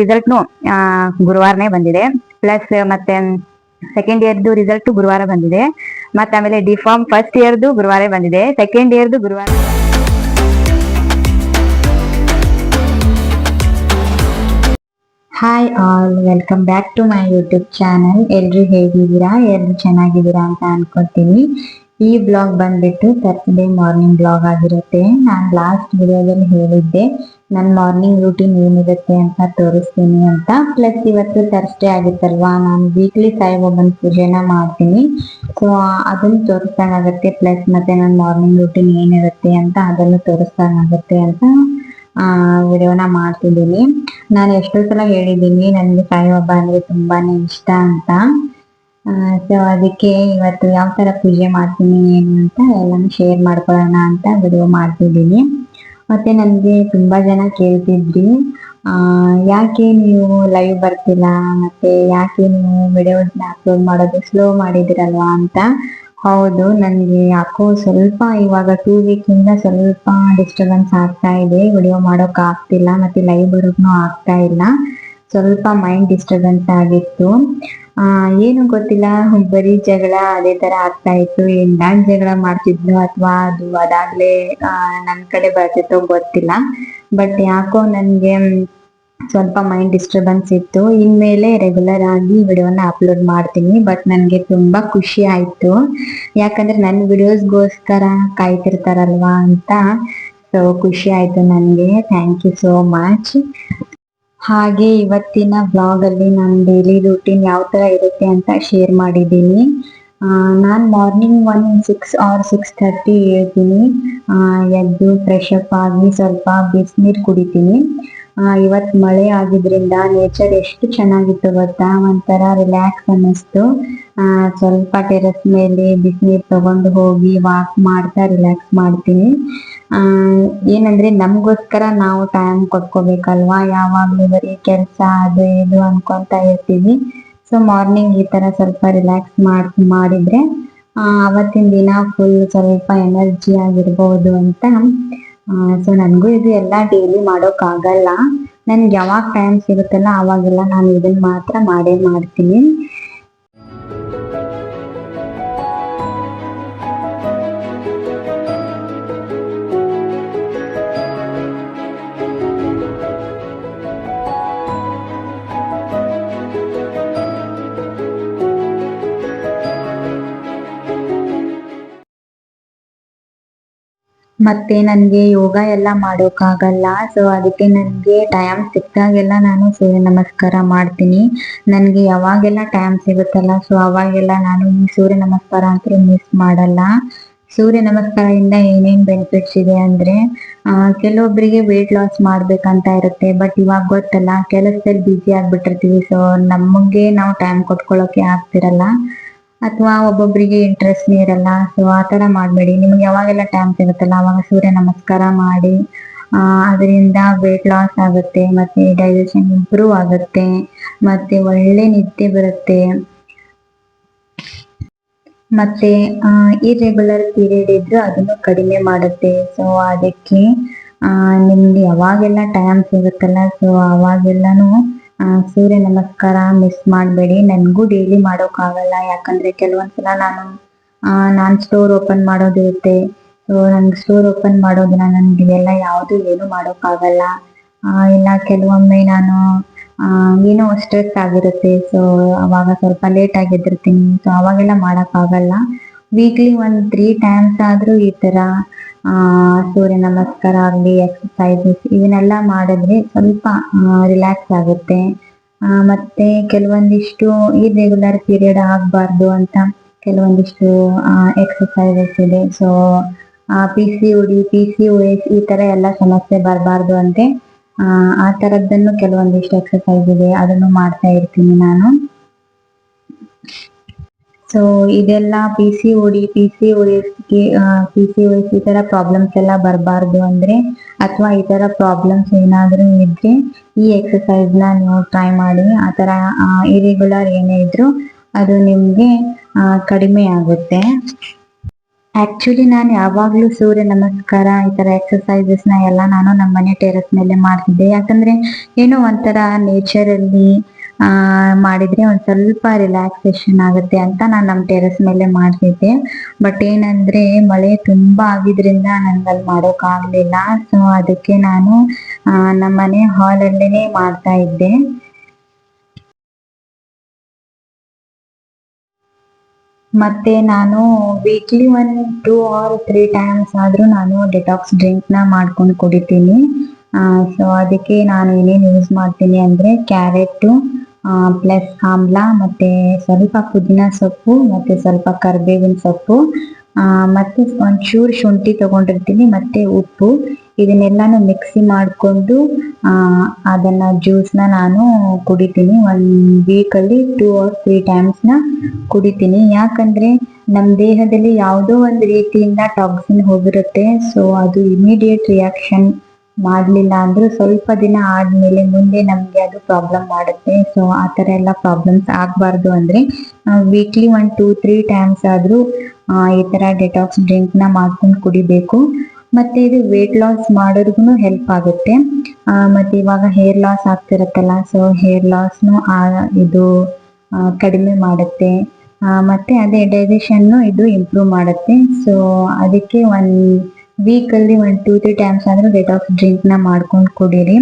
ರಿಸಲ್ಟ್ನು ಗುರುವಾರನೇ ಬಂದಿದೆ. ಪ್ಲಸ್ ಮತ್ತೆ second ಇಯರ್ದು result ಗುರುವಾರ ಬಂದಿದೆ. ಮತ್ತೆ ಆಮೇಲೆ ಡಿಫಾರ್ಮ್ ಫಸ್ಟ್ ಇಯರ್ದು ಗುರುವಾರ ಬಂದಿದೆ, ಸೆಕೆಂಡ್ ಇಯರ್ದು ಗುರುವಾರ. Hi all, welcome back to my YouTube channel. ಎಲ್ರು ಹೇಗಿದ್ದೀರಾ? ಎಲ್ರು ಚೆನ್ನಾಗಿದ್ದೀರಾ ಅಂತ ಅನ್ಕೊತೀನಿ. ಈ ಬ್ಲಾಗ್ ಬಂದ್ಬಿಟ್ಟು ಥರ್ಸ್ಡೇ ಮಾರ್ನಿಂಗ್ ಬ್ಲಾಗ್ ಆಗಿರುತ್ತೆ. ನಾನು ಲಾಸ್ಟ್ ವಿಡಿಯೋದಲ್ಲಿ ಹೇಳಿದ್ದೆ ನನ್ನ ಮಾರ್ನಿಂಗ್ ರೂಟೀನ್ ಏನಿರುತ್ತೆ ಅಂತ ತೋರಿಸ್ತೀನಿ ಅಂತ. ಪ್ಲಸ್ ಇವತ್ತು ಥರ್ಸ್ಡೇ ಆಗಿತ್ತಲ್ವಾ, ನಾನು ವೀಕ್ಲಿ ಸಾಯಿಬಾಬನ ಪೂಜೆನ ಮಾಡ್ತೀನಿ. ಸೊ ಅದನ್ನು ತೋರಿಸ್ದಂಗಾಗುತ್ತೆ. ಪ್ಲಸ್ ಮತ್ತೆ ನನ್ನ ಮಾರ್ನಿಂಗ್ ರೂಟೀನ್ ಏನಿರುತ್ತೆ ಅಂತ ಅದನ್ನು ತೋರಿಸ್ದಂಗಾಗುತ್ತೆ ಅಂತ ವಿಡಿಯೋನ ಮಾಡ್ತಿದ್ದೀನಿ. ನಾನು ಎಷ್ಟೋ ಸಲ ಹೇಳಿದ್ದೀನಿ ನನಗೆ ಸಾಯಿಬಾಬಾ ಅಂದ್ರೆ ತುಂಬಾನೇ ಇಷ್ಟ ಅಂತ. ಸೊ ಅದಕ್ಕೆ ಇವತ್ತು ಯಾವ ತರ ಪೂಜೆ ಮಾಡ್ತೀನಿ ಏನು ಅಂತ ಎಲ್ಲಾನು ಶೇರ್ ಮಾಡ್ಕೊಳ್ಳೋಣ ಅಂತ ವಿಡಿಯೋ ಮಾಡ್ತಿದ್ದೀನಿ. ಮತ್ತೆ ನನಗೆ ತುಂಬಾ ಜನ ಕೇಳ್ತಿದ್ರಿ, ಯಾಕೆ ನೀವು ಲೈವ್ ಬರ್ತಿಲ್ಲ, ಮತ್ತೆ ಯಾಕೆ ನೀವು ವಿಡಿಯೋಸ್ನ ಅಪ್ಲೋಡ್ ಮಾಡೋದು ಸ್ಲೋ ಮಾಡಿದಿರಲ್ವಾ ಅಂತ. ಹೌದು, ನನಗೆ ಯಾಕೋ ಸ್ವಲ್ಪ ಇವಾಗ 2 ವೀಕ್ ಇಂದ ಸ್ವಲ್ಪ ಡಿಸ್ಟರ್ಬೆನ್ಸ್ ಆಗ್ತಾ ಇದೆ. ವಿಡಿಯೋ ಮಾಡೋಕ್ ಆಗ್ತಿಲ್ಲ, ಮತ್ತೆ ಲೈವ್ ಬರೋಕ್ನು ಆಗ್ತಾ ಇಲ್ಲ. ಸ್ವಲ್ಪ ಮೈಂಡ್ ಡಿಸ್ಟರ್ಬೆನ್ಸ್ ಆಗಿತ್ತು. ಏನು ಗೊತ್ತಿಲ್ಲ, ಬರೀ ಜಗಳ ಅದೇ ತರ ಆಗ್ತಾ ಇತ್ತು. ಎಂದಾಗ್ ಜಗಳ ಮಾಡ್ತಿದ್ನು ಅಥವಾ ಅದು ಅದಾಗ್ಲೇ ನನ್ ಕಡೆ ಬರ್ತಿತ್ತೋ ಗೊತ್ತಿಲ್ಲ. ಬಟ್ ಯಾಕೋ ನನ್ಗೆ ಸ್ವಲ್ಪ ಮೈಂಡ್ ಡಿಸ್ಟರ್ಬೆನ್ಸ್ ಇತ್ತು. ಇನ್ಮೇಲೆ ರೆಗ್ಯುಲರ್ ಆಗಿ ವಿಡಿಯೋನ ಅಪ್ಲೋಡ್ ಮಾಡ್ತೀನಿ. ಬಟ್ ನನ್ಗೆ ತುಂಬಾ ಖುಷಿ ಆಯ್ತು, ಯಾಕಂದ್ರೆ ನನ್ನ ವಿಡಿಯೋಸ್ಗೋಸ್ಕರ ಕಾಯ್ತಿರ್ತಾರಲ್ವಾ ಅಂತ. ಸೊ ಖುಷಿ ಆಯ್ತು ನನ್ಗೆ. Thank you so much. ಹಾಗೆ ಇವತ್ತಿನ ಬ್ಲಾಗ್ ಅಲ್ಲಿ ನಾನು ಡೈಲಿ ರೂಟೀನ್ ಯಾವ ತರ ಇರುತ್ತೆ ಅಂತ ಶೇರ್ ಮಾಡಿದ್ದೀನಿ. ನಾನು ಮಾರ್ನಿಂಗ್ 6 or 6:30 ಹೇಳ್ತೀನಿ. ಎದ್ದು ಫ್ರೆಶ್ ಅಪ್ ಆಗಿ ಸ್ವಲ್ಪ ಬಿಸಿನೀರು ಕುಡಿತೀನಿ. ಇವತ್ತು ಮಳೆ ಆಗಿದ್ರಿಂದ ನೇಚರ್ ಎಷ್ಟು ಚೆನ್ನಾಗಿತ್ತು ಗೊತ್ತಾ, ಒಂಥರ ರಿಲ್ಯಾಕ್ಸ್ ಅನ್ನಿಸ್ತು. ಸ್ವಲ್ಪ ಟೆರೆಸ್ ಮೇಲೆ ಬಿಸಿನೀರು ತಗೊಂಡು ಹೋಗಿ ವಾಕ್ ಮಾಡ್ತಾ ರಿಲ್ಯಾಕ್ಸ್ ಮಾಡ್ತೀನಿ. ಏನಂದ್ರೆ ನಮಗೋಸ್ಕರ ನಾವು ಟೈಮ್ ಕೊಟ್ಕೋಬೇಕಲ್ವಾ, ಯಾವಾಗ್ಲೂ ಬರೀ ಕೆಲಸ ಅದು ಇದು ಅನ್ಕೊಂತ ಇರ್ತೀವಿ. ಸೊ ಮಾರ್ನಿಂಗ್ ಈ ತರ ಸ್ವಲ್ಪ ರಿಲ್ಯಾಕ್ಸ್ ಮಾಡಿದ್ರೆ ಅವತ್ತಿನ ದಿನ ಫುಲ್ ಸ್ವಲ್ಪ ಎನರ್ಜಿ ಆಗಿರ್ಬೋದು ಅಂತ. ಸೊ ನನಗೂ ಇದು ಎಲ್ಲ ಡೈಲಿ ಮಾಡೋಕ್ ಆಗಲ್ಲ. ನನ್ಗೆ ಯಾವಾಗ ಟೈಮ್ ಸಿಗುತ್ತಲ್ಲ ಅವಾಗೆಲ್ಲ ನಾನು ಇದನ್ನ ಮಾತ್ರ ಮಾಡೇ ಮಾಡ್ತೀನಿ. ಮತ್ತೆ ನನ್ಗೆ ಯೋಗ ಎಲ್ಲ ಮಾಡೋಕ್ಕಾಗಲ್ಲ. ಸೊ ಅದಕ್ಕೆ ನನ್ಗೆ ಟೈಮ್ ಸಿಕ್ಕಾಗೆಲ್ಲ ನಾನು ಸೂರ್ಯ ನಮಸ್ಕಾರ ಮಾಡ್ತೀನಿ. ನನ್ಗೆ ಯಾವಾಗೆಲ್ಲ ಟೈಮ್ ಸಿಗುತ್ತಲ್ಲ, ಸೊ ಅವಾಗೆಲ್ಲ ನಾನು ಈ ಸೂರ್ಯ ನಮಸ್ಕಾರ ಅಂತೂ ಮಿಸ್ ಮಾಡಲ್ಲ. ಸೂರ್ಯ ನಮಸ್ಕಾರದಿಂದ ಏನೇನ್ ಬೆನಿಫಿಟ್ಸ್ ಇದೆ ಅಂದ್ರೆ, ಕೆಲವೊಬ್ಬರಿಗೆ ವೇಟ್ ಲಾಸ್ ಮಾಡ್ಬೇಕಂತ ಇರುತ್ತೆ. ಬಟ್ ಇವಾಗ ಗೊತ್ತಲ್ಲ, ಕೆಲಸದಲ್ಲಿ ಬ್ಯುಸಿ ಆಗ್ಬಿಟ್ಟಿರ್ತೀವಿ. ಸೊ ನಮಗೆ ನಾವು ಟೈಮ್ ಕೊಟ್ಕೊಳ್ಳೋಕೆ ಆಗ್ತಿರಲ್ಲ, ಅಥವಾ ಒಬ್ಬೊಬ್ಬರಿಗೆ ಇಂಟ್ರೆಸ್ಟ್ ಇರಲ್ಲ. ಸೊ ಆ ತರ ಮಾಡ್ಬೇಡಿ. ನಿಮ್ಗೆ ಯಾವಾಗೆಲ್ಲ ಟೈಮ್ ಸಿಗುತ್ತಲ್ಲ ಅವಾಗ ಸೂರ್ಯ ನಮಸ್ಕಾರ ಮಾಡಿ. ಅದರಿಂದ ವೇಟ್ ಲಾಸ್ ಆಗುತ್ತೆ, ಮತ್ತೆ ಡೈಜೆಷನ್ ಇಂಪ್ರೂವ್ ಆಗುತ್ತೆ, ಮತ್ತೆ ಒಳ್ಳೆ ನಿದ್ದೆ ಬರುತ್ತೆ. ಮತ್ತೆ ಇರ್ರೆಗ್ಯುಲರ್ ಪೀರಿಯಡ್ ಇದ್ರು ಅದನ್ನು ಕಡಿಮೆ ಮಾಡುತ್ತೆ. ಸೊ ಅದಕ್ಕೆ ನಿಮ್ಗೆ ಯಾವಾಗೆಲ್ಲ ಟೈಮ್ ಸಿಗುತ್ತಲ್ಲ, ಸೊ ಅವಾಗೆಲ್ಲಾನು ಸೂರ್ಯ ನಮಸ್ಕಾರ ಮಿಸ್ ಮಾಡಬೇಡಿ. ನನಗೂ ಡೈಲಿ ಮಾಡೋಕ್ಕಾಗಲ್ಲ, ಯಾಕಂದ್ರೆ ಕೆಲವೊಂದ್ಸಲ ನಾನು ಸ್ಟೋರ್ ಓಪನ್ ಮಾಡೋದಿರುತ್ತೆ. ಸೊ ನನ್ಗೆ ಸ್ಟೋರ್ ಓಪನ್ ಮಾಡೋದನ್ನ ನನ್ಗೆ ಎಲ್ಲ ಯಾವುದು ಏನು ಮಾಡೋಕ್ಕಾಗಲ್ಲ. ಇಲ್ಲ ಕೆಲವೊಮ್ಮೆ ನಾನು ಏನೋ ಸ್ಟ್ರೆಸ್ ಆಗಿರುತ್ತೆ. ಸೊ ಅವಾಗ ಸ್ವಲ್ಪ ಲೇಟ್ ಆಗಿದ್ದಿರ್ತೀನಿ. ಸೊ ಅವಾಗೆಲ್ಲ ಮಾಡೋಕ್ಕಾಗಲ್ಲ. ವೀಕ್ಲಿ 3 times ಆದ್ರೂ ಈ ತರ ಸೂರ್ಯ ನಮಸ್ಕಾರ ಆಗಲಿ, ಎಕ್ಸಸೈಸಸ್ ಇವನ್ನೆಲ್ಲ ಮಾಡಿದ್ರೆ ಸ್ವಲ್ಪ ರಿಲ್ಯಾಕ್ಸ್ ಆಗುತ್ತೆ. ಮತ್ತೆ ಕೆಲವೊಂದಿಷ್ಟು ಇರ್ರೆಗ್ಯುಲರ್ ಪೀರಿಯಡ್ ಆಗಬಾರ್ದು ಅಂತ ಕೆಲವೊಂದಿಷ್ಟು ಎಕ್ಸಸೈಸಸ್ ಇದೆ. ಸೊ PCOD, PCOS ಈ ತರ ಎಲ್ಲ ಸಮಸ್ಯೆ ಬರಬಾರ್ದು ಅಂತೆ. ಆ ತರದ್ದನ್ನು ಕೆಲವೊಂದಿಷ್ಟು ಎಕ್ಸಸೈಸ್ ಇದೆ, ಅದನ್ನು ಮಾಡ್ತಾ ಇರ್ತೀನಿ ನಾನು. ಸೊ ಇದೆಲ್ಲ PCOD, PCOS ಈ ತರ ಪ್ರಾಬ್ಲಮ್ಸ್ ಎಲ್ಲ ಬರಬಾರ್ದು ಅಂದ್ರೆ, ಅಥವಾ ಈ ತರ ಪ್ರಾಬ್ಲಮ್ಸ್ ಏನಾದ್ರೂ ಇದ್ರೆ ಈ ಎಕ್ಸಸೈಸ್ ನ ನೀವು ಟ್ರೈ ಮಾಡಿ. ಆ ತರ ಇರೆಗ್ಯುಲರ್ ಏನೇ ಇದ್ರು ಅದು ನಿಮ್ಗೆ ಕಡಿಮೆ ಆಗುತ್ತೆ. ಆಕ್ಚುಲಿ ನಾನು ಯಾವಾಗ್ಲೂ ಸೂರ್ಯ ನಮಸ್ಕಾರ ಈ ತರ ಎಕ್ಸರ್ಸೈಸಸ್ ನ ಎಲ್ಲ ನಾನು ನಮ್ಮ ಮನೆ ಟೆರೆಸ್ ಮೇಲೆ ಮಾಡ್ತಿದ್ದೆ. ಯಾಕಂದ್ರೆ ಏನೋ ಒಂಥರ ನೇಚರ್ ಅಲ್ಲಿ ಮಾಡಿದ್ರೆ ಒಂದ್ ಸ್ವಲ್ಪ ರಿಲ್ಯಾಕ್ಸೇಷನ್ ಆಗುತ್ತೆ ಅಂತ ನಾನು ನಮ್ಮ ಟೆರೆಸ್ ಮೇಲೆ ಮಾಡ್ತಿದ್ದೆ. ಬಟ್ ಏನಂದ್ರೆ ಮಳೆ ತುಂಬಾ ಆಗಿದ್ರಿಂದ ನನ್ಗೆ ಅಲ್ಲಿ ಮಾಡೋಕ್ ಆಗ್ಲಿಲ್ಲ. ಸೊ ಅದಕ್ಕೆ ನಾನು ನಮ್ಮ ಮನೆ ಹಾಲ್ ಅಲ್ಲೇನೆ ಮಾಡ್ತಾ ಇದ್ದೆ. ಮತ್ತೆ ನಾನು ವೀಕ್ಲಿ 1, 2 or 3 ಟೈಮ್ಸ್ ಆದ್ರೂ ನಾನು ಡಿಟಾಕ್ಸ್ ಡ್ರಿಂಕ್ ನ ಮಾಡ್ಕೊಂಡು ಕುಡಿತೀನಿ. ಸೊ ಅದಕ್ಕೆ ನಾನು ಏನೇನ್ ಯೂಸ್ ಮಾಡ್ತೀನಿ ಅಂದ್ರೆ ಕ್ಯಾರೆಟ್ ಪ್ಲಸ್ ಆಮ್ಲ, ಮತ್ತೆ ಸ್ವಲ್ಪ ಪುದೀನ ಸೊಪ್ಪು, ಮತ್ತೆ ಸ್ವಲ್ಪ ಕರ್ಬೇವಿನ ಸೊಪ್ಪು, ಮತ್ತೆ ಒಂಚೂರು ಶುಂಠಿ ತಗೊಂಡಿರ್ತೀನಿ, ಮತ್ತೆ ಉಪ್ಪು. ಇದನ್ನೆಲ್ಲಾನು ಮಿಕ್ಸಿ ಮಾಡ್ಕೊಂಡು ಅದನ್ನ ಜ್ಯೂಸ್ ನ ನಾನು ಕುಡಿತೀನಿ. 1 ವೀಕ್ ಅಲ್ಲಿ 2 or 3 ಟೈಮ್ಸ್ ನ ಕುಡಿತೀನಿ. ಯಾಕಂದ್ರೆ ನಮ್ ದೇಹದಲ್ಲಿ ಯಾವುದೋ ಒಂದು ರೀತಿಯಿಂದ ಟಾಕ್ಸಿನ್ ಹೋಗಿರುತ್ತೆ. ಸೊ ಅದು ಇಮಿಡಿಯೇಟ್ ರಿಯಾಕ್ಷನ್ ಮಾಡ್ಲಿಲ್ಲ ಅಂದ್ರೆ ಸ್ವಲ್ಪ ದಿನ ಆದ್ಮೇಲೆ ಮುಂದೆ ನಮ್ಗೆ ಅದು ಪ್ರಾಬ್ಲಮ್ ಮಾಡುತ್ತೆ. ಸೊ ಆತರ ಎಲ್ಲ ಪ್ರಾಬ್ಲಮ್ಸ್ ಆಗ್ಬಾರ್ದು ಅಂದ್ರೆ ವೀಕ್ಲಿ 1, 2, 3 ಟೈಮ್ಸ್ ಆದ್ರೂ ಈ ತರ ಡಿಟಾಕ್ಸ್ ಡ್ರಿಂಕ್ ನ ಮಾಡ್ಕೊಂಡು ಕುಡಿಬೇಕು. ಮತ್ತೆ ಇದು ವೇಟ್ ಲಾಸ್ ಮಾಡೋರ್ಗುನು ಹೆಲ್ಪ್ ಆಗುತ್ತೆ. ಮತ್ತೆ ಇವಾಗ ಹೇರ್ ಲಾಸ್ ಆಗ್ತಿರತ್ತಲ್ಲ, ಸೊ ಹೇರ್ ಲಾಸ್ನು ಇದು ಕಡಿಮೆ ಮಾಡುತ್ತೆ. ಮತ್ತೆ ಅದೇ ಡೈಜೆಷನ್ ಇದು ಇಂಪ್ರೂವ್ ಮಾಡುತ್ತೆ. ಸೊ ಅದಕ್ಕೆ 1 ವೀಕ್ ಅಲ್ಲಿ 1, 2, 3 ಟೈಮ್ಸ್ ಆದ್ರೂ ಡಿಟಾಕ್ಸ್ ಡ್ರಿಂಕ್ ನ ಮಾಡ್ಕೊಂಡು ಕುಡೀರಿ.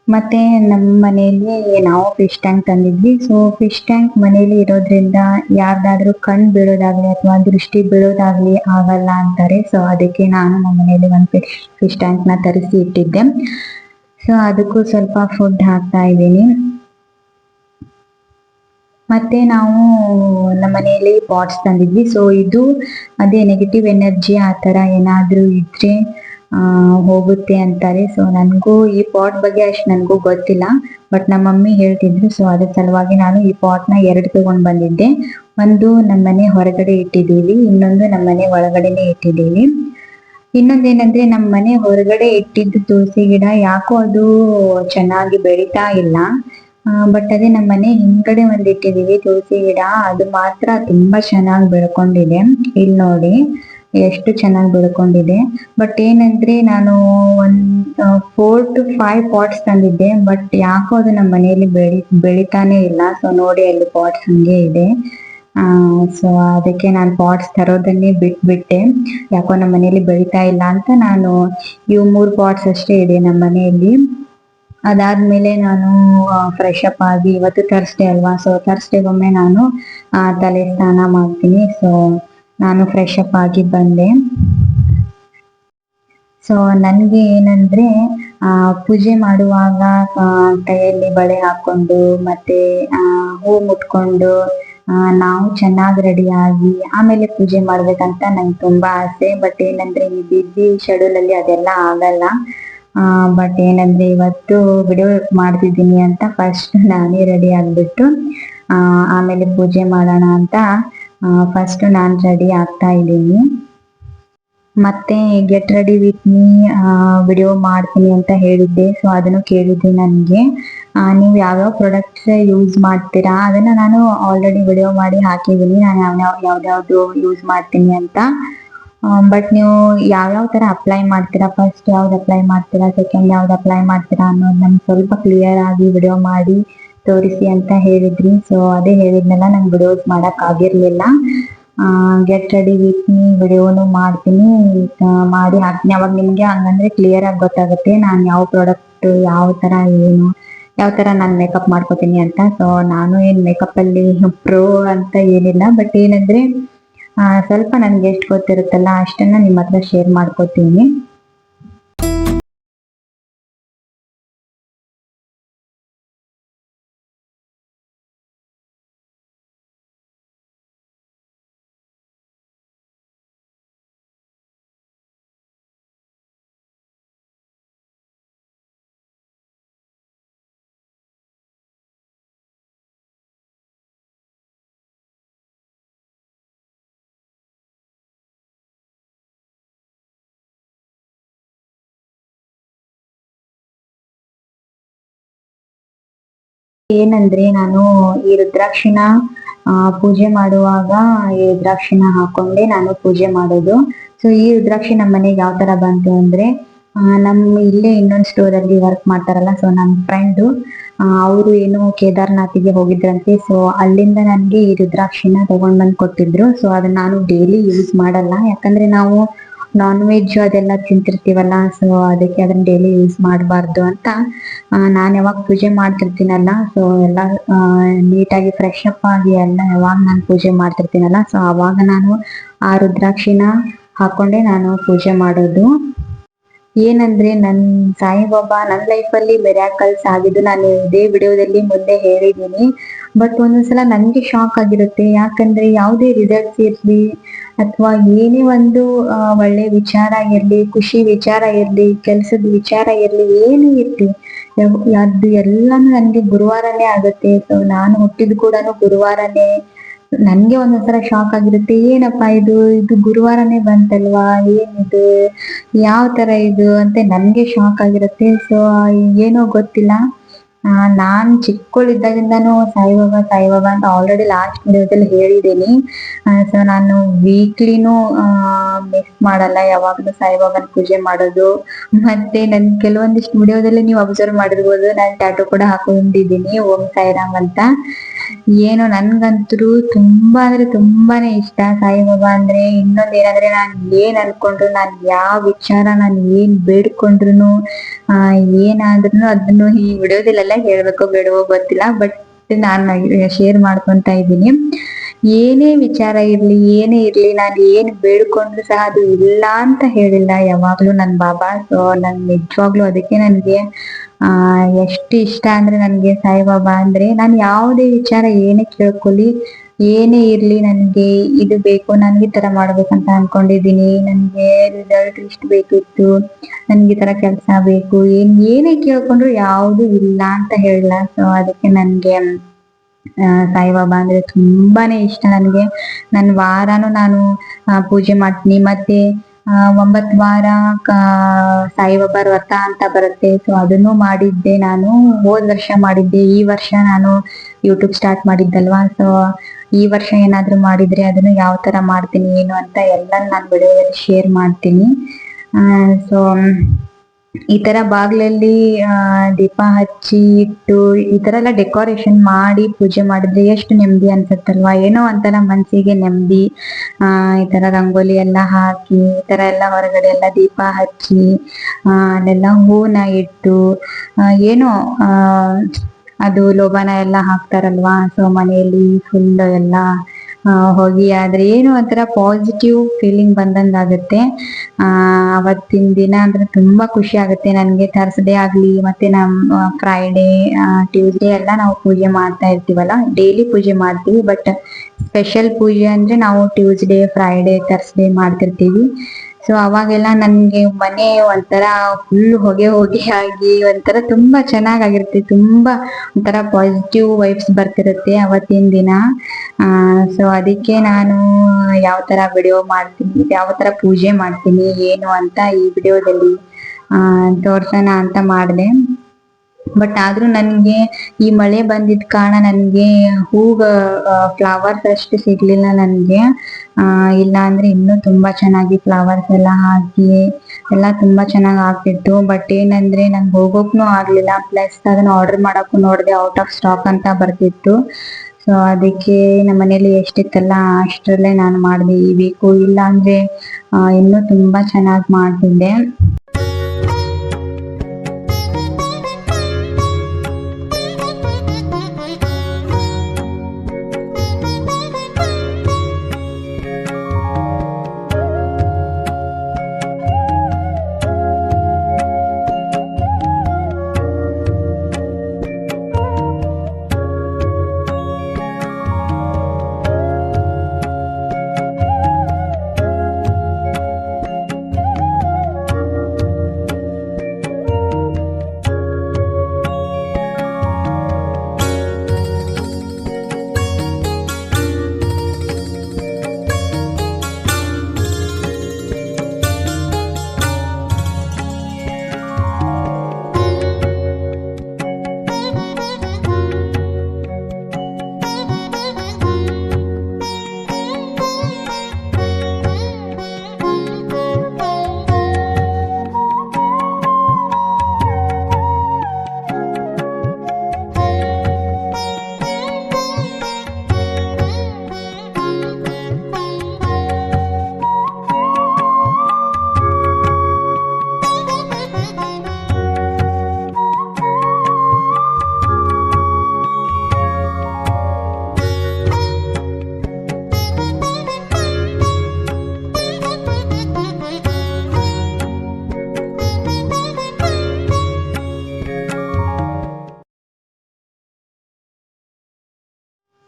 ಮತ್ತೆ ನಮ್ಮ ಮನೆಯಲ್ಲಿ ನಾವು ಫಿಶ್ ಟ್ಯಾಂಕ್ ತಂದಿದ್ವಿ. ಸೊ ಫಿಶ್ ಟ್ಯಾಂಕ್ ಮನೆಯಲ್ಲಿ ಇರೋದ್ರಿಂದ ಯಾರ್ದಾದ್ರೂ ಕಣ್ ಬೀಳೋದಾಗ್ಲಿ ಅಥವಾ ದೃಷ್ಟಿ ಬೀಳೋದಾಗ್ಲಿ ಆಗಲ್ಲ ಅಂತಾರೆ. ಸೊ ಅದಕ್ಕೆ ನಾನು ನಮ್ಮ ಮನೆಯಲ್ಲಿ ಒಂದು ಫಿಶ್ ಟ್ಯಾಂಕ್ ನ ತರಿಸಿ ಇಟ್ಟಿದ್ದೆ. ಸೊ ಅದಕ್ಕೂ ಸ್ವಲ್ಪ ಫುಡ್ ಹಾಕ್ತಾ ಇದ್ದೀನಿ. ಮತ್ತೆ ನಾವು ನಮ್ಮ ಮನೆಯಲ್ಲಿ ಪಾಟ್ಸ್ ತಂದಿದ್ವಿ. ಸೊ ಇದು ಅದೇ ನೆಗೆಟಿವ್ ಎನರ್ಜಿ ಆ ತರ ಏನಾದ್ರೂ ಇದ್ರೆ ಹೋಗುತ್ತೆ ಅಂತಾರೆ. ಸೊ ನನ್ಗೂ ಈ ಪಾಟ್ ಬಗ್ಗೆ ಅಷ್ಟು ನನ್ಗೂ ಗೊತ್ತಿಲ್ಲ, ಬಟ್ ನಮ್ಮ ಮಮ್ಮಿ ಹೇಳ್ತಿದ್ರು. ಸೊ ಅದ್ರ ಸಲುವಾಗಿ ನಾನು ಈ ಪಾಟ್ ನ 2 ತಗೊಂಡ್ ಬಂದಿದ್ದೆ. ಒಂದು ನಮ್ಮ ಮನೆ ಹೊರಗಡೆ ಇಟ್ಟಿದ್ದೀವಿ, ಇನ್ನೊಂದು ನಮ್ಮ ಮನೆ ಒಳಗಡೆನೆ ಇಟ್ಟಿದ್ದೀವಿ. ಇನ್ನೊಂದೇನಂದ್ರೆ ನಮ್ಮ ಮನೆ ಹೊರಗಡೆ ಇಟ್ಟಿದ್ದು ತುಳಸಿ ಗಿಡ ಯಾಕೋ ಅದು ಚೆನ್ನಾಗಿ ಬೆಳೀತಾ ಇಲ್ಲ. ಬಟ್ ಅದೇ ನಮ್ಮ ಮನೆ ಹಿಂದ್ಗಡೆ ಒಂದ್ ಇಟ್ಟಿದೀವಿ ತುಳಸಿ ಗಿಡ, ಅದು ಮಾತ್ರ ತುಂಬಾ ಚೆನ್ನಾಗಿ ಬೆಳ್ಕೊಂಡಿದೆ. ಇಲ್ಲಿ ನೋಡಿ ಎಷ್ಟು ಚೆನ್ನಾಗಿ ಬೆಳ್ಕೊಂಡಿದೆ. ಬಟ್ ಏನಂದ್ರೆ ನಾನು ಒಂದ್ 4 to 5 ಪಾಟ್ಸ್ ತಂದಿದ್ದೆ, ಬಟ್ ಯಾಕೋ ಅದು ನಮ್ಮ ಮನೆಯಲ್ಲಿ ಬೆಳಿತಾನೆ ಇಲ್ಲ. ಸೊ ನೋಡಿ ಅಲ್ಲಿ ಪಾಟ್ಸ್ ಹಂಗೆ ಇದೆ. ಸೊ ಅದಕ್ಕೆ ನಾನು ಪಾಟ್ಸ್ ತರೋದನ್ನೇ ಬಿಟ್ಬಿಟ್ಟೆ. ಯಾಕೋ ನಮ್ಮ ಮನೆಯಲ್ಲಿ ಬೆಳಿತಾ ಇಲ್ಲ ಅಂತ ನಾನು ಇವು 3 ಪಾಟ್ಸ್ ಅಷ್ಟೇ ಇದೆ ನಮ್ಮ ಮನೆಯಲ್ಲಿ. ಅದಾದ್ಮೇಲೆ ನಾನು ಫ್ರೆಶ್ ಅಪ್ ಆಗಿ, ಇವತ್ತು ಥರ್ಸ್ಡೇ ಅಲ್ವಾ, ಸೊ ಥರ್ಸ್ಡೇಗೊಮ್ಮೆ ನಾನು ತಲೆ ಸ್ನಾನ ಮಾಡ್ತೀನಿ. ಸೊ ನಾನು ಫ್ರೆಶ್ ಅಪ್ ಆಗಿ ಬಂದೆ. ಸೊ ನನ್ಗೆ ಏನಂದ್ರೆ ಪೂಜೆ ಮಾಡುವಾಗ ಕೈಯಲ್ಲಿ ಬಳೆ ಹಾಕೊಂಡು ಮತ್ತೆ ಹೂ ಮುಟ್ಕೊಂಡು ನಾವು ಚೆನ್ನಾಗಿ ರೆಡಿ ಆಗಿ ಆಮೇಲೆ ಪೂಜೆ ಮಾಡ್ಬೇಕಂತ ನಂಗೆ ತುಂಬಾ ಆಸೆ. ಬಟ್ ಏನಂದ್ರೆ ಈ ಬಿಸಿ ಶೆಡ್ಯೂಲ್ ಅಲ್ಲಿ ಅದೆಲ್ಲ ಆಗಲ್ಲ. ಬಟ್ ಏನಂದ್ರೆ ಇವತ್ತು ವಿಡಿಯೋ ಮಾಡ್ತಿದ್ದೀನಿ ಅಂತ ಫಸ್ಟ್ ನಾನೇ ರೆಡಿ ಆಗ್ಬಿಟ್ಟು ಆಮೇಲೆ ಪೂಜೆ ಮಾಡೋಣ ಅಂತ ಫಸ್ಟ್ ನಾನು ರೆಡಿ ಆಗ್ತಾ ಇದ್ದೀನಿ. ಮತ್ತೆ get ready with me video ಮಾಡ್ತೀನಿ ಅಂತ ಹೇಳಿದ್ದೆ. ಸೊ ಅದನ್ನು ಕೇಳಿದ್ದೆ ನನಗೆ. ನೀವು ಯಾವ್ಯಾವ ಪ್ರಾಡಕ್ಟ್ಸ್ ಯೂಸ್ ಮಾಡ್ತೀರಾ ಅದನ್ನ ನಾನು ಆಲ್ರೆಡಿ ವಿಡಿಯೋ ಮಾಡಿ ಹಾಕಿದ್ದೀನಿ, ನಾನು ಯಾವ್ದಾವ್ದು ಯೂಸ್ ಮಾಡ್ತೀನಿ ಅಂತ. ಬಟ್ ನೀವು ಯಾವ್ಯಾವ ತರ ಅಪ್ಲೈ ಮಾಡ್ತೀರಾ, ಫಸ್ಟ್ ಯಾವ್ದು ಅಪ್ಲೈ ಮಾಡ್ತೀರಾ, ಸೆಕೆಂಡ್ ಯಾವ್ದು ಅಪ್ಲೈ ಮಾಡ್ತೀರಾ ಅನ್ನೋದು ನಮ್ಗೆ ಸ್ವಲ್ಪ ಕ್ಲಿಯರ್ ಆಗಿ ವಿಡಿಯೋ ಮಾಡಿ ತೋರಿಸಿ ಅಂತ ಹೇಳಿದ್ರಿ. ಸೊ ಅದೇ ಹೇಳಿದ್ನೆಲ್ಲ ನಂಗೆ ವಿಡಿಯೋಸ್ ಮಾಡಕ್ ಆಗಿರ್ಲಿಲ್ಲ. ಗೆಟ್ ರೆಡಿ ವಿತ್ ಮೀ ವಿಡಿಯೋನು ಮಾಡ್ತೀನಿ, ಮಾಡಿ ಹಾಕ್ತೀನಿ. ಅವಾಗ ನಿಮ್ಗೆ ಹಂಗಂದ್ರೆ ಕ್ಲಿಯರ್ ಆಗಿ ಗೊತ್ತಾಗುತ್ತೆ ನಾನು ಯಾವ ಪ್ರಾಡಕ್ಟ್ ಯಾವ ತರ ಏನು ಯಾವ ತರ ನಾನು ಮೇಕಪ್ ಮಾಡ್ಕೋತೀನಿ ಅಂತ. ಸೊ ನಾನು ಏನ್ ಮೇಕಪ್ ಅಲ್ಲಿ ಪ್ರೋ ಅಂತ ಏನಿಲ್ಲ, ಬಟ್ ಏನಂದ್ರೆ ಸ್ವಲ್ಪ ನನ್ಗೆ ಎಷ್ಟು ಗೊತ್ತಿರುತ್ತಲ್ಲ ಅಷ್ಟನ್ನ ನಿಮ್ಮ ಹತ್ರ ಶೇರ್ ಮಾಡ್ಕೋತೀನಿ. ಏನಂದ್ರೆ ನಾನು ಈ ರುದ್ರಾಕ್ಷಿನ ಪೂಜೆ ಮಾಡುವಾಗ ಈ ರುದ್ರಾಕ್ಷಿನ ಹಾಕೊಂಡೆ ನಾನು ಪೂಜೆ ಮಾಡೋದು. ಸೊ ಈ ರುದ್ರಾಕ್ಷಿ ನಮ್ಮ ಮನೆಗೆ ಯಾವ ತರ ಬಂತು ಅಂದ್ರೆ, ನಮ್ಮ ಇಲ್ಲೇ ಇನ್ನೊಂದು ಸ್ಟೋರ್ ಅಲ್ಲಿ ವರ್ಕ್ ಮಾಡ್ತಾರಲ್ಲ, ಸೊ ನಮ್ಮ ಫ್ರೆಂಡು ಅವರು ಏನೋ ಕೇದಾರ್ನಾಥಿಗೆ ಹೋಗಿದ್ರಂತೆ. ಸೊ ಅಲ್ಲಿಂದ ನನ್ಗೆ ಈ ರುದ್ರಾಕ್ಷಿನ ತಗೊಂಡ್ ಬಂದ್ ಕೊಟ್ಟಿದ್ರು. ಸೊ ಅದನ್ನ ನಾನು ಡೈಲಿ ಯೂಸ್ ಮಾಡಲ್ಲ, ಯಾಕಂದ್ರೆ ನಾವು ನಾನ್ ವೆಜ್ ಅದೆಲ್ಲ ತಿಂತಿರ್ತೀವಲ್ಲ, ಸೊ ಅದಕ್ಕೆ ಅದನ್ನ ಡೈಲಿ ಯೂಸ್ ಮಾಡಬಾರ್ದು ಅಂತ ನಾನು ಯಾವಾಗ ಪೂಜೆ ಮಾಡ್ತಿರ್ತೀನಲ್ಲ, ಸೊ ಎಲ್ಲ ನೀಟಾಗಿ ಫ್ರೆಶ್ ಅಪ್ ಆಗಿ ಎಲ್ಲ ಯಾವಾಗ ನಾನು ಪೂಜೆ ಮಾಡ್ತಿರ್ತೀನಲ್ಲ, ಸೊ ಅವಾಗ ನಾನು ಆ ರುದ್ರಾಕ್ಷಿನ ಹಾಕೊಂಡೆ ನಾನು ಪೂಜೆ ಮಾಡೋದು. ಏನಂದ್ರೆ ಸಾಯಿಬಾಬಾ ನನ್ನ ಲೈಫಲ್ಲಿ ಮಿರಾಕಲ್ಸ್ ಆಗಿದ್ದು ನಾನು ಇದೇ ವಿಡಿಯೋದಲ್ಲಿ ಮುಂದೆ ಹೇಳಿದ್ದೀನಿ. ಬಟ್ ಒಂದೊಂದ್ಸಲ ನನ್ಗೆ ಶಾಕ್ ಆಗಿರುತ್ತೆ, ಯಾಕಂದ್ರೆ ಯಾವುದೇ ರಿಸಲ್ಟ್ಸ್ ಇರ್ಲಿ ಅಥವಾ ಏನೇ ಒಂದು ಒಳ್ಳೆ ವಿಚಾರ ಇರ್ಲಿ, ಖುಷಿ ವಿಚಾರ ಇರ್ಲಿ, ಕೆಲ್ಸದ ವಿಚಾರ ಇರ್ಲಿ, ಏನೇ ಇರ್ಲಿ ಅದು ಎಲ್ಲಾನು ನನ್ಗೆ ಗುರುವಾರನೇ ಆಗುತ್ತೆ. ಸೊ ನಾನು ಹುಟ್ಟಿದ್ ಕೂಡ ಗುರುವಾರನೇ. ನನ್ಗೆ ಒಂದೊಂದ್ಸಲ ಶಾಕ್ ಆಗಿರುತ್ತೆ, ಏನಪ್ಪಾ ಇದು ಗುರುವಾರನೇ ಬಂತಲ್ವಾ, ಏನಿದು, ಯಾವ ತರ ಇದು ಅಂತ ನನ್ಗೆ ಶಾಕ್ ಆಗಿರುತ್ತೆ. ಸೊ ಏನೋ ಗೊತ್ತಿಲ್ಲ. ನಾನ್ ಚಿಕ್ಕವಳಿದ್ದಾಗಿಂದಾನು ಸಾಯಿಬಾಬಾ ಸಾಯಿಬಾಬಾ ಅಂತ ಆಲ್ರೆಡಿ ಲಾಸ್ಟ್ ವಿಡಿಯೋದಲ್ಲಿ ಹೇಳಿದ್ದೀನಿ. ಸೊ ನಾನು ವೀಕ್ಲಿನೂ ಮಿಸ್ ಮಾಡಲ್ಲ, ಯಾವಾಗ್ಲೂ ಸಾಯಿಬಾಬಾನ ಪೂಜೆ ಮಾಡೋದು. ಮತ್ತೆ ನನ್ ಕೆಲವೊಂದಿಷ್ಟು ವಿಡಿಯೋದಲ್ಲಿ ನೀವು ಅಬ್ಸರ್ವ್ ಮಾಡಿರ್ಬೋದು, ನಾನು ಟ್ಯಾಟೂ ಕೂಡ ಹಾಕೊಂಡಿದ್ದೀನಿ ಓಂ ಸಾಯಿರಾಮ್ ಅಂತ. ಏನು ನನ್ಗಂತೂ ತುಂಬಾ ಅಂದ್ರೆ ತುಂಬಾನೇ ಇಷ್ಟ ಸಾಯಿಬಾಬಾ ಅಂದ್ರೆ. ಇನ್ನೊಂದ್ ಏನಂದ್ರೆ ನಾನ್ ಏನ್ ಅನ್ಕೊಂಡ್ರು, ನಾನ್ ಯಾವ ವಿಚಾರ ನಾನ್ ಏನ್ ಬೇಡ್ಕೊಂಡ್ರು ಏನಾದ್ರೂ ಅದನ್ನು ಈ ವಿಡಿಯೋದಲ್ಲೆಲ್ಲ ಹೇಳ್ಬೇಕೋ ಬೇಡವೋ ಗೊತ್ತಿಲ್ಲ, ಬಟ್ ನಾನು ಶೇರ್ ಮಾಡ್ಕೊಂತ ಇದ್ದೀನಿ. ಏನೇ ವಿಚಾರ ಇರ್ಲಿ, ಏನೇ ಇರ್ಲಿ, ನಾನು ಏನ್ ಬೇಡ್ಕೊಂಡ್ರು ಸಹ ಅದು ಇಲ್ಲ ಅಂತ ಹೇಳಿಲ್ಲ ಯಾವಾಗ್ಲೂ ನನ್ ಬಾಬಾ. ಸೊ ನನ್ ನಿಜವಾಗ್ಲೂ ಅದಕ್ಕೆ ನನ್ಗೆ ಎಷ್ಟು ಇಷ್ಟ ಅಂದ್ರೆ ನನ್ಗೆ ಸಾಯಿಬಾಬಾ ಅಂದ್ರೆ. ನಾನು ಯಾವುದೇ ವಿಚಾರ ಏನೇ ಕೇಳ್ಕೊಳ್ಳಿ, ಏನೇ ಇರ್ಲಿ, ನನ್ಗೆ ಇದು ಬೇಕು, ನನ್ಗೆ ಈ ತರ ಮಾಡ್ಬೇಕಂತ ಅನ್ಕೊಂಡಿದೀನಿ, ನನ್ಗೆ ರಿಸಲ್ಟ್ ಇಷ್ಟ ಬೇಕಿತ್ತು, ನನ್ಗೆ ಈ ತರ ಕೆಲ್ಸ ಬೇಕು, ಏನೇ ಕೇಳ್ಕೊಂಡ್ರು ಯಾವ್ದು ಇಲ್ಲ ಅಂತ ಹೇಳಿಲ್ಲ. ಸೊ ಅದಕ್ಕೆ ನನ್ಗೆ ಸಾಯಿಬಾಬಾ ಅಂದ್ರೆ ತುಂಬಾನೇ ಇಷ್ಟ ನನ್ಗೆ. ನನ್ ವಾರಾನು ನಾನು ಪೂಜೆ ಮಾಡ್ತೀನಿ. ಮತ್ತೆ 9 ವಾರ ಸಾಯಿಬಾಬಾ ವ್ರತ ಅಂತ ಬರುತ್ತೆ, ಸೊ ಅದನ್ನು ಮಾಡಿದ್ದೆ ನಾನು. ಹೋದ್ ವರ್ಷ ಮಾಡಿದ್ದೆ, ಈ ವರ್ಷ ನಾನು ಯೂಟ್ಯೂಬ್ ಸ್ಟಾರ್ಟ್ ಮಾಡಿದ್ದಲ್ವಾ, ಸೊ ಈ ವರ್ಷ ಏನಾದ್ರು ಮಾಡಿದ್ರೆ ಅದನ್ನು ಯಾವ ತರ ಮಾಡ್ತೀನಿ ಏನು ಅಂತ ಎಲ್ಲ ನಾನು ವಿಡಿಯೋದಲ್ಲಿ ಶೇರ್ ಮಾಡ್ತೀನಿ. ಸೊ ಈ ತರ ಬಾಗ್ಲಲ್ಲಿ ದೀಪ ಹಚ್ಚಿ ಇಟ್ಟು ಈ ತರ ಎಲ್ಲ ಡೆಕೋರೇಷನ್ ಮಾಡಿ ಪೂಜೆ ಮಾಡಿದ್ರೆ ಎಷ್ಟು ನೆಮ್ಮದಿ ಅನ್ಸುತ್ತಲ್ವಾ, ಏನೋ ಒಂಥರ ಮನ್ಸಿಗೆ ನೆಮ್ಮದಿ. ಈ ತರ ರಂಗೋಲಿ ಎಲ್ಲ ಹಾಕಿ, ಈ ತರ ಎಲ್ಲ ಹೊರಗಡೆ ಎಲ್ಲ ದೀಪ ಹಚ್ಚಿ ಅಲ್ಲೆಲ್ಲ ಹೂನ ಇಟ್ಟು ಏನೋ ಅದು ಲೋಬಾನ ಎಲ್ಲ ಹಾಕ್ತಾರಲ್ವಾ, ಸೊ ಮನೆಯಲ್ಲಿ ಫುಲ್ ಎಲ್ಲ ಹೋಗಿ ಆದ್ರೆ ಏನು ಒಂಥರ ಪಾಸಿಟಿವ್ ಫೀಲಿಂಗ್ ಬಂದಂಗ ಆಗುತ್ತೆ. ಅವತ್ತಿನ ದಿನ ಅಂದ್ರೆ ತುಂಬಾ ಖುಷಿ ಆಗುತ್ತೆ ನನ್ಗೆ. ಥರ್ಸ್ಡೇ ಆಗ್ಲಿ ಮತ್ತೆ ಫ್ರೈಡೇ ಟ್ಯೂಸ್ಡೇ ಎಲ್ಲ ನಾವು ಪೂಜೆ ಮಾಡ್ತಾ ಇರ್ತೀವಲ್ಲ, ಡೈಲಿ ಪೂಜೆ ಮಾಡ್ತೀವಿ, ಬಟ್ ಸ್ಪೆಷಲ್ ಪೂಜೆ ಅಂದ್ರೆ ನಾವು ಟ್ಯೂಸ್ಡೇ ಫ್ರೈಡೇ ಥರ್ಸ್ಡೇ ಮಾಡ್ತಿರ್ತೀವಿ. ಸೊ ಅವಾಗೆಲ್ಲ ನನ್ಗೆ ಮನೆ ಒಂಥರ ಫುಲ್ ಹೊಗೆ ಆಗಿ ಒಂಥರ ತುಂಬಾ ಚೆನ್ನಾಗಿರುತ್ತೆ, ತುಂಬಾ ಒಂಥರ ಪಾಸಿಟಿವ್ ವೈಬ್ಸ್ ಬರ್ತಿರುತ್ತೆ ಅವತ್ತಿನ ದಿನ. ಸೊ ಅದಕ್ಕೆ ನಾನು ಯಾವ ತರ ವಿಡಿಯೋ ಮಾಡ್ತೀನಿ, ಯಾವ ತರ ಪೂಜೆ ಮಾಡ್ತೀನಿ ಏನು ಅಂತ ಈ ವಿಡಿಯೋದಲ್ಲಿ ತೋರ್ಸೋಣ ಅಂತ ಮಾಡಿದೆ. ಬಟ್ ಆದ್ರೂ ನನ್ಗೆ ಈ ಮಳೆ ಬಂದಿದ್ ಕಾರಣ ನನ್ಗೆ ಫ್ಲವರ್ಸ್ ಅಷ್ಟು ಸಿಗ್ಲಿಲ್ಲ ನನ್ಗೆ. ಇಲ್ಲ ಅಂದ್ರೆ ಇನ್ನೂ ತುಂಬಾ ಚೆನ್ನಾಗಿ ಫ್ಲವರ್ಸ್ ಎಲ್ಲ ಹಾಕಿ ಎಲ್ಲ ತುಂಬಾ ಚೆನ್ನಾಗಿ ಆಗ್ತಿತ್ತು. ಬಟ್ ಏನಂದ್ರೆ ನಂಗೆ ಹೋಗೋಕ್ನು ಆಗ್ಲಿಲ್ಲ, ಪ್ಲಸ್ ಅದನ್ನ ಆರ್ಡರ್ ಮಾಡಕ್ಕೂ ನೋಡಿದೆ ಔಟ್ ಆಫ್ ಸ್ಟಾಕ್ ಅಂತ ಬರ್ತಿತ್ತು. ಸೊ ಅದಕ್ಕೆ ನಮ್ಮ ಮನೇಲಿ ಎಷ್ಟಿತ್ತಲ್ಲ ಅಷ್ಟರಲ್ಲೇ ನಾನು ಮಾಡಿದೆ ಈ ವೀಕು. ಇಲ್ಲ ಅಂದ್ರೆ ಇನ್ನೂ ತುಂಬಾ ಚೆನ್ನಾಗಿ ಮಾಡ್ತಿದ್ದೆ.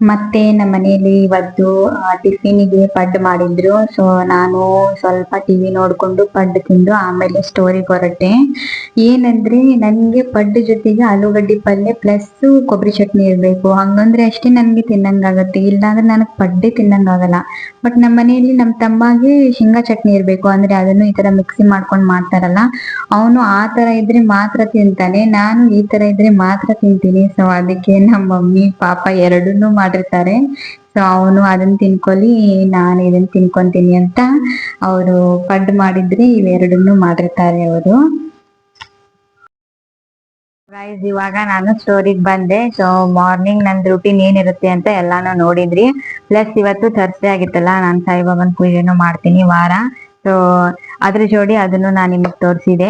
ಮತ್ತೆ ನಮ್ಮ ಮನೆಯಲ್ಲಿ ಇವತ್ತು ಟಿಫಿನಿಗೆ ಪಡ್ಡು ಮಾಡಿದ್ರು. ಸೊ ನಾನು ಸ್ವಲ್ಪ ಟಿವಿ ನೋಡ್ಕೊಂಡು ಪಡ್ಡು ತಿಂದು ಆಮೇಲೆ ಸ್ಟೋರಿಗೆ ಹೊರಟೆ. ಏನಂದ್ರೆ ನನ್ಗೆ ಪಡ್ಡು ಜೊತೆಗೆ ಆಲೂಗಡ್ಡೆ ಪಲ್ಯ ಪ್ಲಸ್ ಕೊಬ್ಬರಿ ಚಟ್ನಿ ಇರ್ಬೇಕು, ಹಂಗಂದ್ರೆ ಅಷ್ಟೇ ನನ್ಗೆ ತಿನ್ನಂಗಾಗತ್ತೆ. ಇಲ್ಲಾಂದ್ರೆ ನನಗ್ ಪಡ್ಡೆ ತಿನ್ನಂಗಾಗಲ್ಲ. ಬಟ್ ನಮ್ಮ ಮನೆಯಲ್ಲಿ ನಮ್ಮ ತಮ್ಮಗೆ ಶೇಂಗಾ ಚಟ್ನಿ ಇರ್ಬೇಕು, ಅಂದ್ರೆ ಅದನ್ನು ಈ ತರ ಮಿಕ್ಸಿ ಮಾಡ್ಕೊಂಡ್ ಮಾಡ್ತಾರಲ್ಲ, ಅವನು ಆ ತರ ಇದ್ರೆ ಮಾತ್ರ ತಿಂತಾನೆ, ನಾನು ಈ ತರ ಇದ್ರೆ ಮಾತ್ರ ತಿಂತೀನಿ. ಸೊ ಅದಕ್ಕೆ ನಮ್ಮ ಮಮ್ಮಿ ಪಾಪ ಎರಡನ್ನೂ ಮಾಡಿರ್ತಾರೆ. ಸೊ ಅವನು ಅದನ್ನ ತಿನ್ಕೊಲಿ, ನಾನು ಇದನ್ನ ತಿನ್ಕೊಂತೀನಿ ಅಂತ ಅವರು ಪಡ್ಡು ಮಾಡಿದ್ರೆ ಇವೆರಡನ್ನೂ ಮಾಡಿರ್ತಾರೆ ಅವರು. ಗೈಸ್, ಇವಾಗ ನಾನು ಸ್ಟೋರಿಗೆ ಬಂದೆ. ಸೊ ಮಾರ್ನಿಂಗ್ ನಂದು ರೂಟೀನ್ ಏನಿರುತ್ತೆ ಅಂತ ಎಲ್ಲಾನು ನೋಡಿದ್ರಿ. ಪ್ಲಸ್ ಇವತ್ತು ಥರ್ಸ್ಡೇ ಆಗಿತ್ತಲ್ಲ, ನಾನು ಸಾಯಿಬಾಬಾನ ಪೂಜೆನೂ ಮಾಡ್ತೀನಿ ವಾರ. ಸೊ ಅದ್ರ ಜೋಡಿ ಅದನ್ನು ನಾನು ನಿಮಗೆ ತೋರಿಸಿದೆ,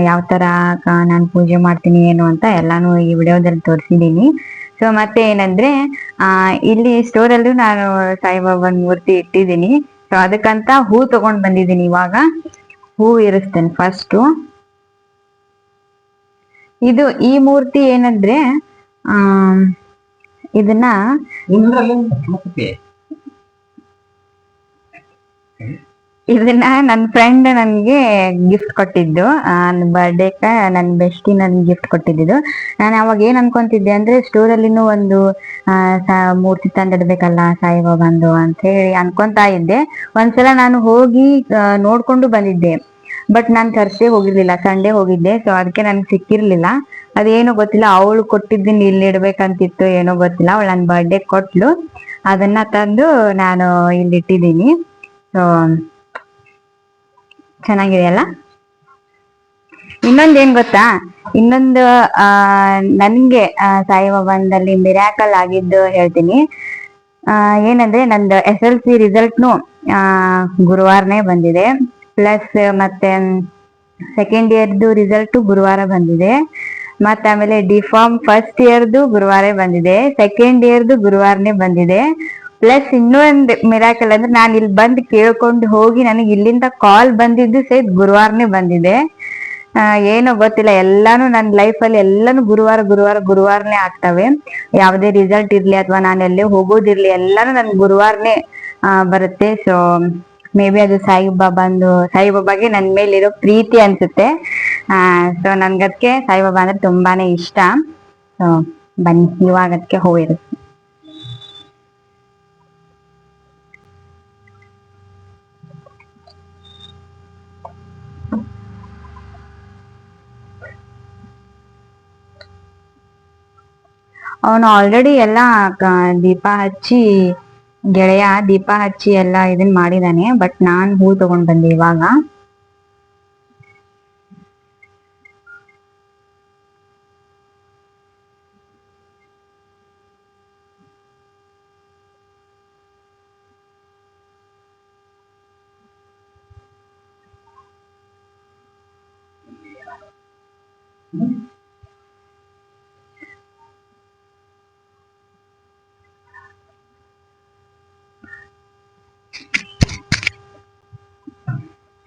ಯಾವ ತರ ನಾನು ಪೂಜೆ ಮಾಡ್ತೀನಿ ಏನು ಅಂತ ಎಲ್ಲಾನು ಈ ವಿಡಿಯೋದಲ್ಲಿ ತೋರಿಸಿದೀನಿ. ಸೊ ಮತ್ತೆ ಏನಂದ್ರೆ ಇಲ್ಲಿ ಸ್ಟೋರಲ್ಲೂ ನಾನು ಸಾಯಿಬಾಬಾನ ಮೂರ್ತಿ ಇಟ್ಟಿದ್ದೀನಿ. ಸೊ ಅದಕ್ಕಂತ ಹೂ ತಗೊಂಡ್ ಬಂದಿದ್ದೀನಿ. ಇವಾಗ ಹೂ ಇರಿಸ್ತೇನೆ ಫಸ್ಟು. ಈ ಮೂರ್ತಿ ಏನಂದ್ರೆ ಇದನ್ನ ನನ್ನ ಫ್ರೆಂಡ್ ನನ್ಗೆ ಗಿಫ್ಟ್ ಕೊಟ್ಟಿದ್ದು, ನನ್ನ ಬರ್ಡೇಕ ನನ್ನ ಬೆಸ್ಟಿ ನನ್ಗೆ ಗಿಫ್ಟ್ ಕೊಟ್ಟಿದ್ದು. ನಾನು ಅವಾಗ ಏನ್ ಅನ್ಕೊಂತಿದ್ದೆ ಅಂದ್ರೆ ಸ್ಟೋರಲ್ಲಿನೂ ಒಂದು ಮೂರ್ತಿ ತಂದಿಡ್ಬೇಕಲ್ಲ ಸಾಯಿಬಾಬಾಂದು ಅಂತ ಹೇಳಿ ಅನ್ಕೊಂತಾ ಇದ್ದೆ. ಒಂದ್ಸಲ ನಾನು ಹೋಗಿ ನೋಡ್ಕೊಂಡು ಬಂದಿದ್ದೆ. ಬಟ್ ನಾನು ಥರ್ಸ್ಡೇ ಹೋಗಿರ್ಲಿಲ್ಲ, ಸಂಡೇ ಹೋಗಿದ್ದೆ. ಸೊ ಅದಕ್ಕೆ ನನ್ಗೆ ಸಿಕ್ಕಿರ್ಲಿಲ್ಲ. ಅದೇನೋ ಗೊತ್ತಿಲ್ಲ, ಅವಳು ಕೊಟ್ಟಿದ್ದೀನಿ ಇಲ್ಲಿ ಇಡ್ಬೇಕಂತಿತ್ತು, ಏನೋ ಗೊತ್ತಿಲ್ಲ. ಅವಳು ನನ್ನ ಬರ್ಡೇ ಕೊಟ್ಲು, ಅದನ್ನ ತಂದು ನಾನು ಇಲ್ಲಿ ಇಟ್ಟಿದ್ದೀನಿ. ಸೊ ಚೆನ್ನಾಗಿದೆಯಲ್ಲ. ಇನ್ನೊಂದೇನ್ ಗೊತ್ತಾ, ಇನ್ನೊಂದು ನನ್ಗೆ ಸಾಯಿಬಾಬಾದಲ್ಲಿ ಮಿರಾಕಲ್ ಆಗಿದ್ದು ಹೇಳ್ತೀನಿ. ಏನಂದ್ರೆ ನಂದು SLC ರಿಸಲ್ಟ್ನು ಗುರುವಾರನೇ ಬಂದಿದೆ. ಪ್ಲಸ್ ಮತ್ತೆ ಸೆಕೆಂಡ್ ಇಯರ್ದು ರಿಸಲ್ಟ್ ಗುರುವಾರ ಬಂದಿದೆ. ಮತ್ತೆ ಆಮೇಲೆ ಡಿಫಾರ್ಮ್ ಫಸ್ಟ್ ಇಯರ್ದು ಗುರುವಾರ ಬಂದಿದೆ, ಸೆಕೆಂಡ್ ಇಯರ್ದು ಗುರುವಾರನೇ ಬಂದಿದೆ. ಪ್ಲಸ್ ಇನ್ನೊಂದು ಮಿರಾಕಲ್ ಅಂದ್ರೆ ನಾನು ಇಲ್ಲಿ ಬಂದು ಕೇಳ್ಕೊಂಡು ಹೋಗಿ ನನಗೆ ಇಲ್ಲಿಂದ ಕಾಲ್ ಬಂದಿದ್ದು ಸಹಿತ ಗುರುವಾರನೇ ಬಂದಿದೆ. ಏನೋ ಗೊತ್ತಿಲ್ಲ, ಎಲ್ಲಾನು ನನ್ನ ಲೈಫಲ್ಲಿ ಎಲ್ಲಾನು ಗುರುವಾರನೇ ಆಗ್ತವೆ. ಯಾವುದೇ ರಿಸಲ್ಟ್ ಇರ್ಲಿ ಅಥವಾ ನಾನು ಎಲ್ಲೇ ಹೋಗೋದಿರ್ಲಿ, ಎಲ್ಲಾನು ನನ್ ಗುರುವಾರನೇ ಬರುತ್ತೆ. ಸೊ ಮೇ ಬಿ ಅದು ಸಾಯಿಬಾಬಾಗೆ ನನ್ ಮೇಲಿರೋ ಪ್ರೀತಿ ಅನ್ಸುತ್ತೆ. ಸೊ ನನ್ಗದ್ಕೆ ಸಾಯಿಬಾಬಾ ಅಂದ್ರೆ ತುಂಬಾನೇ ಇಷ್ಟ. ಸೊ ಬನ್ನಿ ಇವಾಗ ಅದಕ್ಕೆ ಹೋಗಿರುತ್ತೆ. ಅವನು ಆಲ್ರೆಡಿ ಎಲ್ಲ ದೀಪ ಹಚ್ಚಿ ಎಲ್ಲ ಇದನ್ ಮಾಡಿದಾನೆ. ಬಟ್ ನಾನ್ ಹೂ ತಗೊಂಡ್ ಬಂದೆ ಇವಾಗ.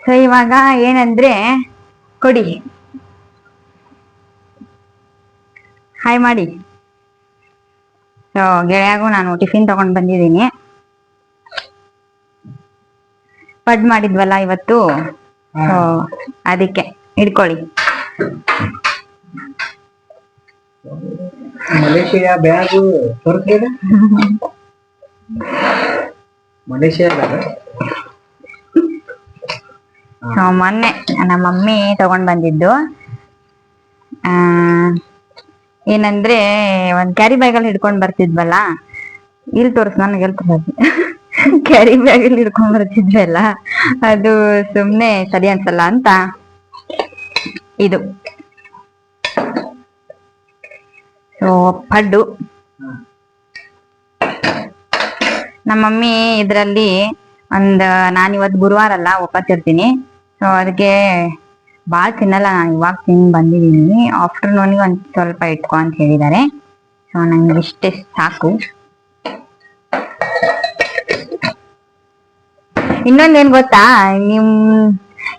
ಸೊ ಇವಾಗ ಏನಂದ್ರೆ ಕೊಡಿ, ಹಾಯ್ ಮಾಡಿ. ಸೊ ಗೆಳೆಯಾಗೂ ನಾನು ಟಿಫಿನ್ ತಗೊಂಡ್ ಬಂದಿದ್ದೀನಿ. ಪಡ್ ಮಾಡಿದ್ವಲ್ಲ ಇವತ್ತು, ಸೊ ಅದಕ್ಕೆ ಇಡ್ಕೊಳ್ಳಿ. ಮಲೇಷಿಯಾ ಬ್ಯಾಗ್ ತೋರಿಸ್ಲಿಲ್ಲ, ಮೊನ್ನೆ ನಮ್ಮ ಮಮ್ಮಿ ತಗೊಂಡ್ ಬಂದಿದ್ದು. ಏನಂದ್ರೆ ಒಂದ್ ಕ್ಯಾರಿ ಬ್ಯಾಗ್ ಅಲ್ಲಿ ಹಿಡ್ಕೊಂಡ್ ಬರ್ತಿದ್ವಲ್ಲ, ಇಲ್ಲಿ ತೋರ್ಸ್ ನನಗೆ ಕ್ಯಾರಿ ಬ್ಯಾಗ್ ಅಲ್ಲಿ ಹಿಡ್ಕೊಂಡ್ ಬರ್ತಿದ್ವಲ್ಲ, ಅದು ಸುಮ್ನೆ ಸರಿ ಅನ್ಸಲ್ಲ ಅಂತ ಇದು ಪಡ್ಡು. ನಮ್ಮ ಮಮ್ಮಿ ಇದ್ರಲ್ಲಿ ನಾನಿವತ್ತು ಗುರುವಾರ ಅಲ್ಲ, ಒಪ್ಪತ್ತಿರ್ತೀನಿ. ಸೊ ಅದಕ್ಕೆ ಬಾಳ್ ತಿನ್ನಲ್ಲ, ನಾನು ಇವಾಗ ತಿಂದು ಬಂದಿದ್ದೀನಿ. ಆಫ್ಟರ್ನೂನಿಗೆ ಒಂದ್ ಸ್ವಲ್ಪ ಇಟ್ಕೊ ಅಂತ ಹೇಳಿದ್ದಾರೆ. ಸೊ ನಂಗೆ ಇಷ್ಟೇ ಸಾಕು. ಇನ್ನೊಂದೇನ್ ಗೊತ್ತಾ,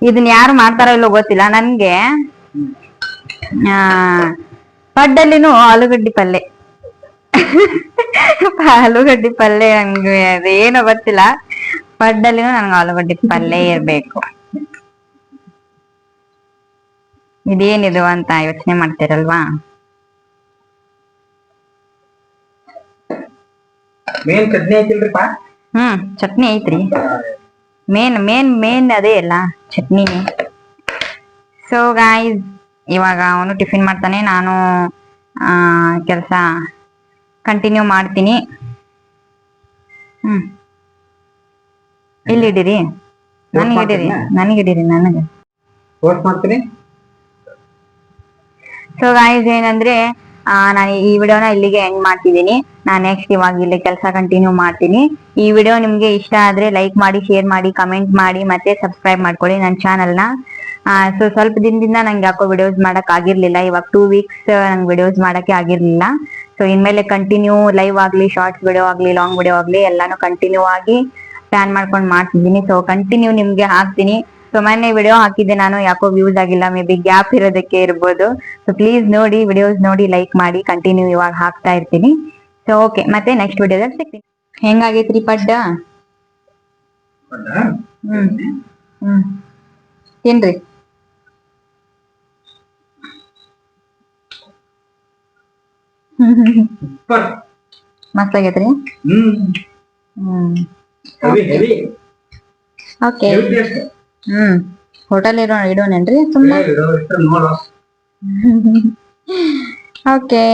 ಇದನ್ನ ಯಾರು ಮಾಡ್ತಾರೋ ಇಲ್ಲೋ ಗೊತ್ತಿಲ್ಲ, ನನ್ಗೆ ಪಡ್ಡಲ್ಲಿನೂ ಆಲೂಗಡ್ಡೆ ಪಲ್ಯ ಆಲೂಗಡ್ಡೆ ಪಲ್ಯ ನಂಗೆ ಅದೇನೋ ಗೊತ್ತಿಲ್ಲ. ಪಡ್ಡಲ್ಲಿನೂ ನನ್ಗೆ ಆಲೂಗಡ್ಡೆ ಪಲ್ಯ ಇರ್ಬೇಕು. ಇದೇನಿದು ಅಂತ ಯೋಚನೆ ಮಾಡ್ತೀರಲ್ವಾ? ಮೇನ್ ಚಟ್ನಿ ಐತಿಲ್ರಿಪ್ಪ. ಚಟ್ನಿ ಐತ್ರಿ. ಮೇನ್ ಮೇನ್ ಮೇನ್ ಅದೇ ಅಲ್ಲ, ಚಟ್ನಿನೇ. ಸೊ ಗಾಯ್ಸ್, ಇವಾಗ ಅವನು ಟಿಫಿನ್ ಮಾಡ್ತಾನೆ, ನಾನು ಕೆಲಸ ಕಂಟಿನ್ಯೂ ಮಾಡ್ತೀನಿ. ಇಲ್ಲಿಡಿರಿ, ನನಗಿಡಿರಿ ನನಗೆ. ಪೋಸ್ಟ್ ಮಾಡ್ತೀನಿ. ಸೊ ಗಾಯ್ಸ್, ಏನಂದ್ರೆ ನಾನು ಈ ವಿಡಿಯೋನ ಇಲ್ಲಿಗೆ ಎಂಡ್ ಮಾಡ್ತಿದ್ದೀನಿ. ನಾನು ನೆಕ್ಸ್ಟ್ ಇವಾಗ ಇಲ್ಲಿ ಕೆಲಸ ಕಂಟಿನ್ಯೂ ಮಾಡ್ತೀನಿ. ಈ ವಿಡಿಯೋ ನಿಮ್ಗೆ ಇಷ್ಟ ಆದ್ರೆ ಲೈಕ್ ಮಾಡಿ, ಶೇರ್ ಮಾಡಿ, ಕಮೆಂಟ್ ಮಾಡಿ, ಮತ್ತೆ ಸಬ್ಸ್ಕ್ರೈಬ್ ಮಾಡ್ಕೊಳ್ಳಿ ನನ್ನ ಚಾನಲ್ನ. ಸೊ ಸ್ವಲ್ಪ ದಿನದಿಂದ ನಂಗೆ ಯಾಕೋ ವಿಡಿಯೋಸ್ ಮಾಡಕ್ ಆಗಿರ್ಲಿಲ್ಲ. ಇವಾಗ 2 ವೀಕ್ಸ್ ನಂಗೆ ವಿಡಿಯೋಸ್ ಮಾಡಕ್ಕೆ ಆಗಿರ್ಲಿಲ್ಲ. ಸೊ ಇನ್ಮೇಲೆ ಕಂಟಿನ್ಯೂ ಲೈವ್ ಆಗ್ಲಿ, ಶಾರ್ಟ್ಸ್ ವಿಡಿಯೋ ಆಗ್ಲಿ, ಲಾಂಗ್ ವಿಡಿಯೋ ಆಗ್ಲಿ, ಎಲ್ಲಾನು ಕಂಟಿನ್ಯೂ ಆಗಿ ಪ್ಲಾನ್ ಮಾಡ್ಕೊಂಡು ಮಾಡ್ತಿದ್ದೀನಿ. ಸೊ ಕಂಟಿನ್ಯೂ ನಿಮ್ಗೆ ಹಾಕ್ತೀನಿ. ಸೊ ಮೊನ್ನೆ ವಿಡಿಯೋ ಹಾಕಿದ್ದೆ ನಾನು, ಯಾಕೋ ವ್ಯೂಸ್ ಆಗಿಲ್ಲ, ಮೇ ಬಿ ಗ್ಯಾಪ್ ಇರೋದಕ್ಕೆ ಇರ್ಬೋದು. ಸೊ ಪ್ಲೀಸ್ ನೋಡಿ, ವಿಡಿಯೋಸ್ ನೋಡಿ, ಲೈಕ್ ಮಾಡಿ, ಕಂಟಿನ್ಯೂ ಇವಾಗ ಹಾಕ್ತಾ ಇರ್ತೀನಿ. ಸೊ ಓಕೆ, ಮತ್ತೆ ನೆಕ್ಸ್ಟ್ ವಿಡಿಯೋದಲ್ಲಿ ಸಿಗ್ತೀನಿ. ಹೆಂಗಾಗೈತ್ರಿ ಪಡ್ಡ? ಏನ್ರಿ ಮಸ್ತ್ ಆಗೈತ್ರಿ. ಓಕೆ, ಹೋಟೆಲ್ ಇಡೋನೇನ್ರಿ ಸುಮ್ಮನೆ? ಓಕೆ.